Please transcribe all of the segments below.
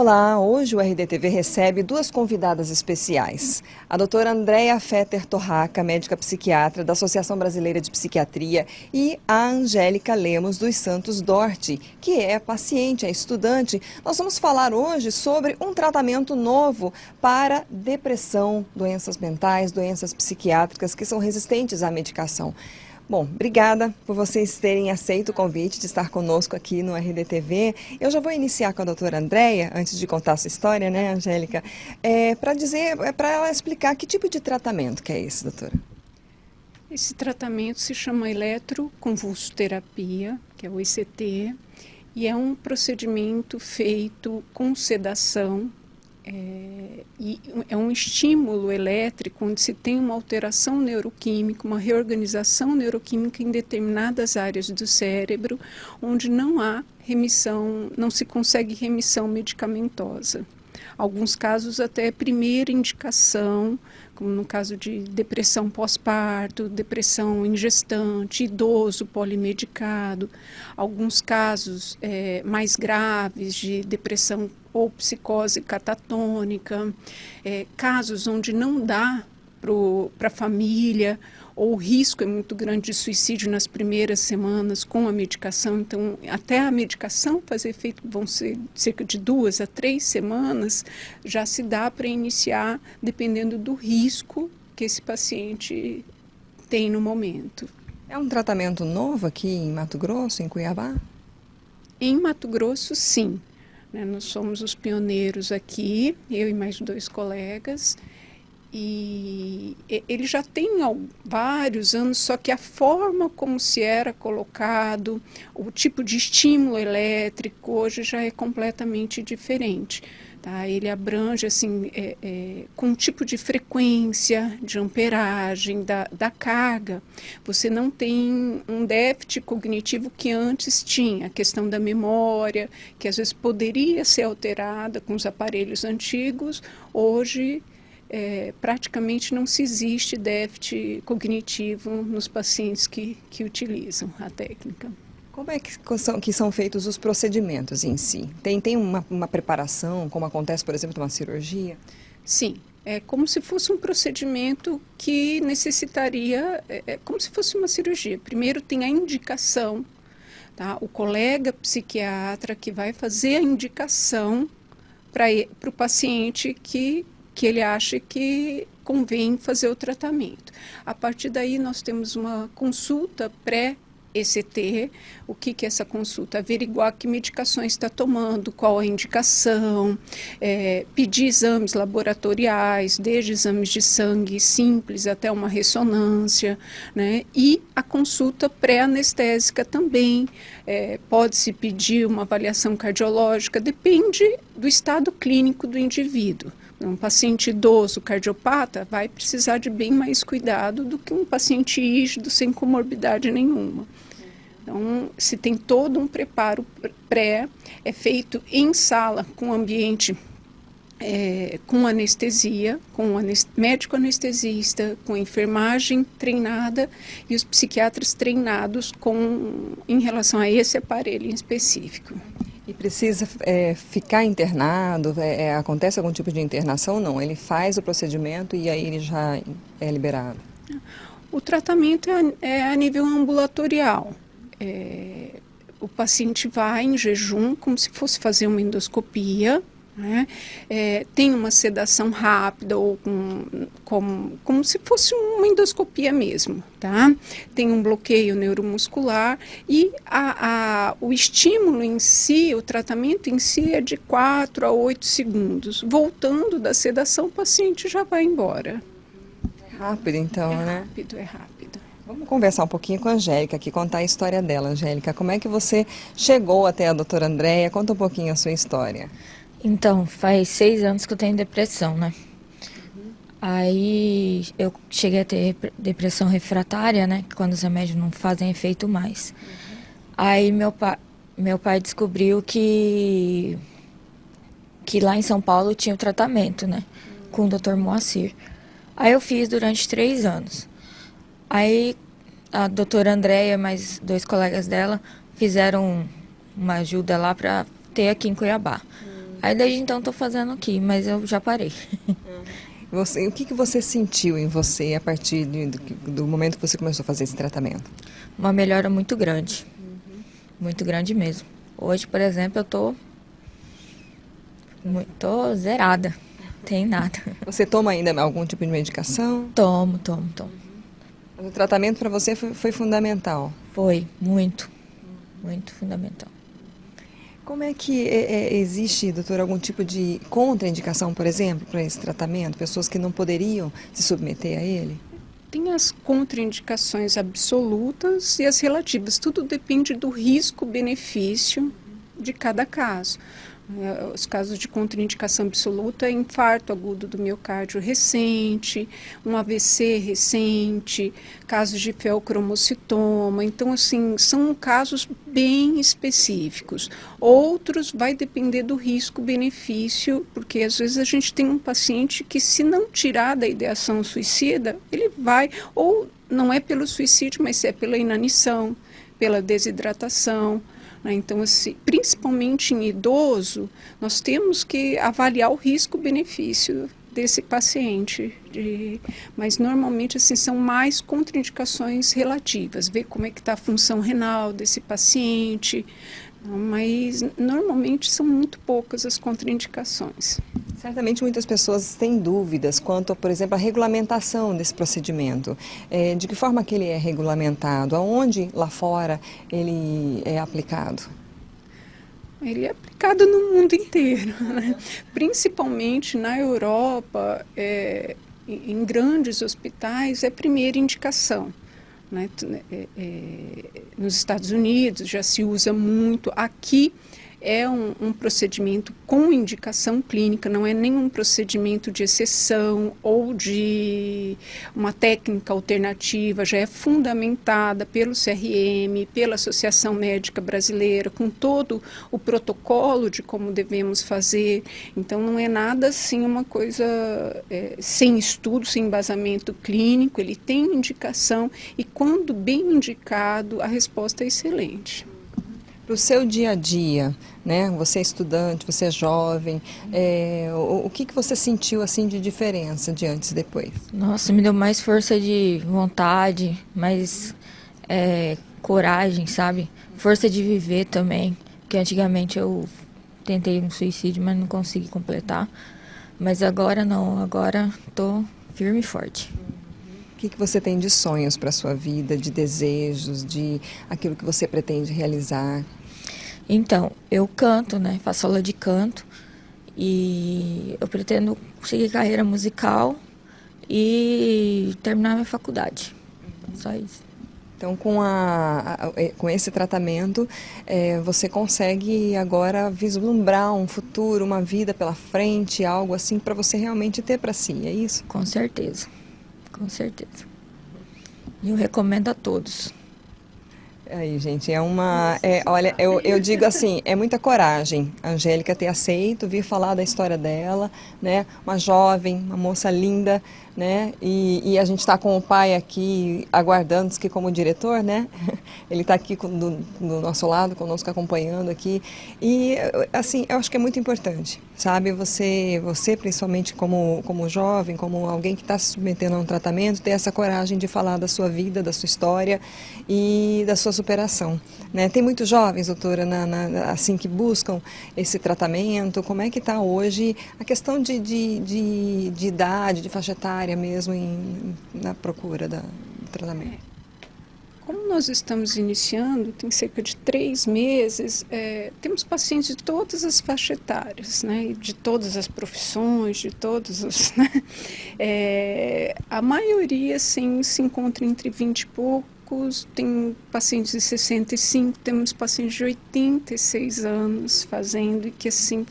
Olá, hoje o RDTV recebe duas convidadas especiais. A doutora Andréia Fetter Torraca, médica psiquiatra da Associação Brasileira de Psiquiatria, e a Angélica Lemos dos Santos Dorti, que é paciente, é estudante. Nós vamos falar hoje sobre um tratamento novo para depressão, doenças mentais, doenças psiquiátricas que são resistentes à medicação. Bom, obrigada por vocês terem aceito o convite de estar conosco aqui no RDTV. Eu já vou iniciar com a doutora Andréia, antes de contar a sua história, né, Angélica? Para ela explicar que tipo de tratamento que é esse, doutora. Esse tratamento se chama eletroconvulsoterapia, que é o ECT, e é um procedimento feito com sedação, e é um estímulo elétrico onde se tem uma alteração neuroquímica, uma reorganização neuroquímica em determinadas áreas do cérebro, onde não há remissão, não se consegue remissão medicamentosa. Alguns casos até primeira indicação, como no caso de depressão pós-parto, depressão em gestante, idoso polimedicado, alguns casos mais graves de depressão ou psicose catatônica, casos onde não dá para a família, ou o risco é muito grande de suicídio nas primeiras semanas com a medicação. Então, até a medicação fazer efeito, vão ser cerca de 2 a 3 semanas, já se dá para iniciar, dependendo do risco que esse paciente tem no momento. É um tratamento novo aqui em Mato Grosso, em Cuiabá? Em Mato Grosso, sim. Nós somos os pioneiros aqui, eu e mais 2 colegas, e ele já tem vários anos, só que a forma como se era colocado, o tipo de estímulo elétrico hoje já é completamente diferente. Tá? Ele abrange assim, com um tipo de frequência, de amperagem, da carga. Você não tem um déficit cognitivo que antes tinha, a questão da memória, que às vezes poderia ser alterada com os aparelhos antigos, hoje praticamente não se existe déficit cognitivo nos pacientes que utilizam a técnica. Como é que são feitos os procedimentos em si? Tem uma preparação, como acontece, por exemplo, numa cirurgia? Sim, é como se fosse um procedimento que necessitaria, como se fosse uma cirurgia. Primeiro tem a indicação, tá? O colega psiquiatra que vai fazer a indicação para o paciente que ele acha que convém fazer o tratamento. A partir daí nós temos uma consulta pré-ECT. O que é essa consulta? Averiguar que medicações está tomando, qual a indicação, pedir exames laboratoriais, desde exames de sangue simples até uma ressonância, né? E a consulta pré-anestésica também. Pode-se pedir uma avaliação cardiológica, depende do estado clínico do indivíduo. Um paciente idoso cardiopata vai precisar de bem mais cuidado do que um paciente rígido sem comorbidade nenhuma. Então, se tem todo um preparo pré, é feito em sala com ambiente, com anestesia, com médico anestesista, com enfermagem treinada e os psiquiatras treinados em relação a esse aparelho em específico. E precisa ficar internado? Acontece algum tipo de internação? Não, ele faz o procedimento e aí ele já é liberado. O tratamento é a nível ambulatorial. O paciente vai em jejum, como se fosse fazer uma endoscopia, né? Tem uma sedação rápida ou como se fosse uma endoscopia mesmo, tá? Tem um bloqueio neuromuscular e o estímulo em si, o tratamento em si é de 4 a 8 segundos. Voltando da sedação, o paciente já vai embora. É rápido então, né? É rápido. Vamos conversar um pouquinho com a Angélica aqui, contar a história dela. Angélica, como é que você chegou até a doutora Andréia? Conta um pouquinho a sua história. Então, faz 6 anos que eu tenho depressão, né? Aí eu cheguei a ter depressão refratária, né? Quando os remédios não fazem efeito mais. Aí meu pai descobriu que lá em São Paulo tinha o tratamento, né? Com o Dr. Moacir. Aí eu fiz durante 3 anos. Aí a doutora Andréia e mais 2 colegas dela fizeram uma ajuda lá para ter aqui em Cuiabá. Aí desde então estou fazendo aqui, mas eu já parei. O que você sentiu em você a partir do momento que você começou a fazer esse tratamento? Uma melhora muito grande. Muito grande mesmo. Hoje, por exemplo, eu tô zerada. Tem nada. Você toma ainda algum tipo de medicação? Tomo. Mas o tratamento para você foi fundamental. Foi, muito fundamental. Como é que existe, doutor, algum tipo de contraindicação, por exemplo, para esse tratamento? Pessoas que não poderiam se submeter a ele? Tem as contraindicações absolutas e as relativas. Tudo depende do risco-benefício de cada caso. Os casos de contraindicação absoluta é infarto agudo do miocárdio recente, um AVC recente, casos de feocromocitoma. Então, assim, são casos bem específicos. Outros vai depender do risco-benefício, porque às vezes a gente tem um paciente que, se não tirar da ideação suicida, ele vai, ou não é pelo suicídio, mas é pela inanição, pela desidratação. Então, assim, principalmente em idoso, nós temos que avaliar o risco-benefício desse paciente. Mas normalmente assim, são mais contraindicações relativas, ver como é que está a função renal desse paciente, mas normalmente são muito poucas as contraindicações. Certamente muitas pessoas têm dúvidas quanto, por exemplo, à regulamentação desse procedimento. De que forma que ele é regulamentado? Aonde lá fora ele é aplicado? Ele é aplicado no mundo inteiro, né? Principalmente na Europa, em grandes hospitais, é primeira indicação. Né? Nos Estados Unidos já se usa muito. Aqui é um procedimento com indicação clínica, não é nenhum procedimento de exceção ou de uma técnica alternativa, já é fundamentada pelo CRM, pela Associação Médica Brasileira, com todo o protocolo de como devemos fazer. Então, não é nada assim uma coisa sem estudo, sem embasamento clínico, ele tem indicação e, quando bem indicado, a resposta é excelente. Para o seu dia a dia, né? Você é estudante, você é jovem, o que você sentiu assim de diferença de antes e depois? Nossa, me deu mais força de vontade, mais coragem, sabe? Força de viver também, porque antigamente eu tentei um suicídio, mas não consegui completar. Mas agora não, agora estou firme e forte. O que você tem de sonhos para a sua vida, de desejos, de aquilo que você pretende realizar? Então, eu canto, né? Faço aula de canto e eu pretendo seguir carreira musical e terminar minha faculdade. Só isso. Então, com esse tratamento, você consegue agora vislumbrar um futuro, uma vida pela frente, algo assim para você realmente ter para si, é isso? Com certeza. Com certeza. E eu recomendo a todos. Aí, gente, olha, eu digo assim, é muita coragem a Angélica ter aceito vir falar da história dela, né? Uma jovem, uma moça linda, né? E a gente está com o pai aqui aguardando, que como diretor, né? Ele está aqui do nosso lado, conosco acompanhando aqui. E, assim, eu acho que é muito importante, sabe? Você principalmente como jovem, como alguém que está se submetendo a um tratamento, ter essa coragem de falar da sua vida, da sua história e da sua superação, né? Tem muitos jovens, doutora, assim, que buscam esse tratamento. Como é que está hoje a questão de idade, de faixa etária mesmo na procura do tratamento? Como nós estamos iniciando, tem cerca de 3 meses, temos pacientes de todas as faixas etárias, né, de todas as profissões, de todos os... Né, a maioria, sim, se encontra entre 20 e poucos, tem pacientes de 65, temos pacientes de 86 anos fazendo e que, assim,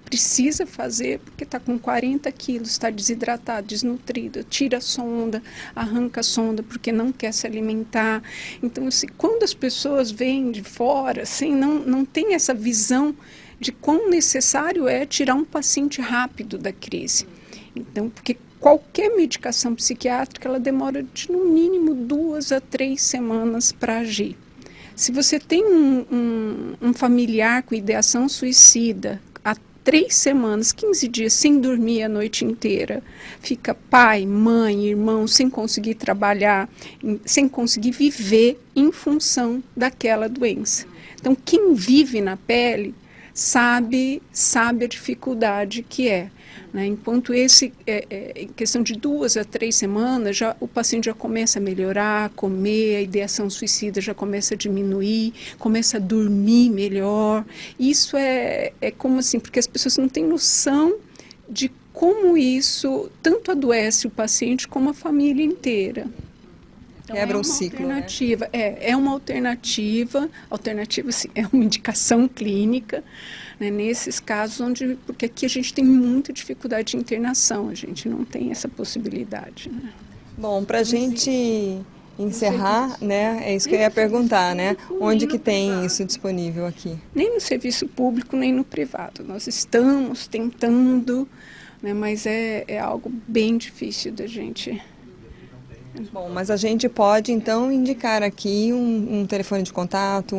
precisa fazer porque está com 40 quilos, está desidratado, desnutrido, tira a sonda, arranca a sonda porque não quer se alimentar. Então, assim, quando as pessoas vêm de fora, assim, não tem essa visão de quão necessário é tirar um paciente rápido da crise. Então, porque qualquer medicação psiquiátrica, ela demora de no mínimo 2 a 3 semanas para agir. Se você tem um familiar com ideação suicida, 3 semanas, 15 dias sem dormir a noite inteira, fica pai, mãe, irmão, sem conseguir trabalhar, sem conseguir viver em função daquela doença. Então, quem vive na pele sabe a dificuldade que é. Né? Enquanto em questão de 2 a 3 semanas, o paciente já começa a melhorar, a comer, a ideação suicida já começa a diminuir, começa a dormir melhor. Isso é como assim, porque as pessoas não têm noção de como isso tanto adoece o paciente como a família inteira. Então, quebra o ciclo, alternativa, né? É uma alternativa sim, é uma indicação clínica, né, nesses casos porque aqui a gente tem muita dificuldade de internação, a gente não tem essa possibilidade. Né? Bom, para a gente encerrar, né, é isso que eu ia perguntar, né, onde que tem isso disponível aqui? Nem no serviço público, nem no privado, nós estamos tentando, né, mas é algo bem difícil da gente... Bom, mas a gente pode, então, indicar aqui um telefone de contato,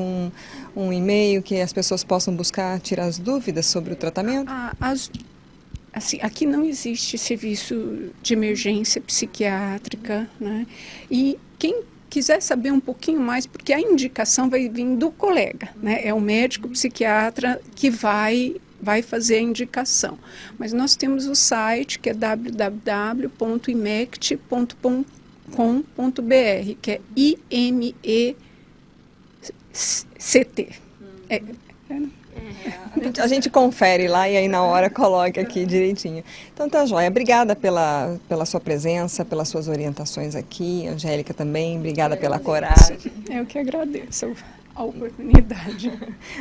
um e-mail que as pessoas possam buscar, tirar as dúvidas sobre o tratamento? Assim, aqui não existe serviço de emergência psiquiátrica, né? E quem quiser saber um pouquinho mais, porque a indicação vai vir do colega, né? É o médico psiquiatra que vai fazer a indicação. Mas nós temos o site que é www.imect.com.br, que é IMECT. A gente confere lá e aí na hora coloca aqui direitinho. Então tá joia. Obrigada pela sua presença, pelas suas orientações aqui. Angélica também, obrigada pela coragem. Eu que agradeço a oportunidade.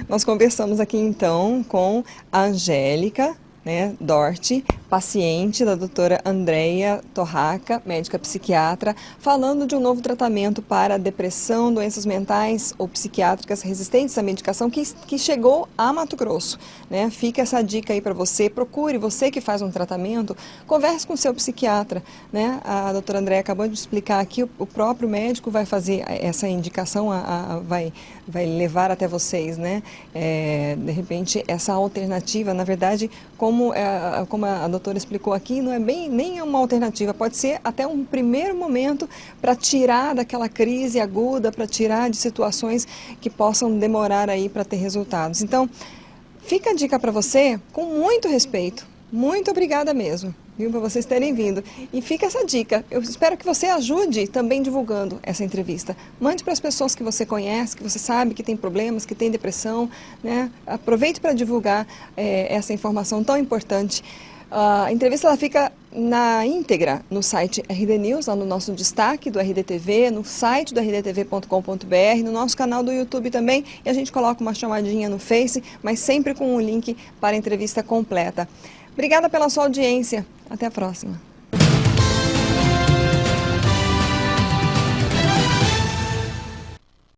Nós conversamos aqui então com a Angélica, né, Dorte, paciente da doutora Andreia Torraca, médica psiquiatra, falando de um novo tratamento para depressão, doenças mentais ou psiquiátricas resistentes à medicação que chegou a Mato Grosso. Né? Fica essa dica aí para você, procure, você que faz um tratamento, converse com o seu psiquiatra. Né? A doutora Andreia acabou de explicar aqui, o próprio médico vai fazer essa indicação, vai levar até vocês, né? De repente, essa alternativa, na verdade, como a doutora explicou aqui, não é nem uma alternativa, pode ser até um primeiro momento para tirar daquela crise aguda, para tirar de situações que possam demorar aí para ter resultados. Então, fica a dica para você com muito respeito. Muito obrigada mesmo, viu, por vocês terem vindo. E fica essa dica. Eu espero que você ajude também divulgando essa entrevista. Mande para as pessoas que você conhece, que você sabe que tem problemas, que tem depressão. Né? Aproveite para divulgar essa informação tão importante. A entrevista ela fica na íntegra no site RD News, lá no nosso destaque do RDTV, no site do rdtv.com.br, no nosso canal do YouTube também. E a gente coloca uma chamadinha no Face, mas sempre com um link para a entrevista completa. Obrigada pela sua audiência. Até a próxima.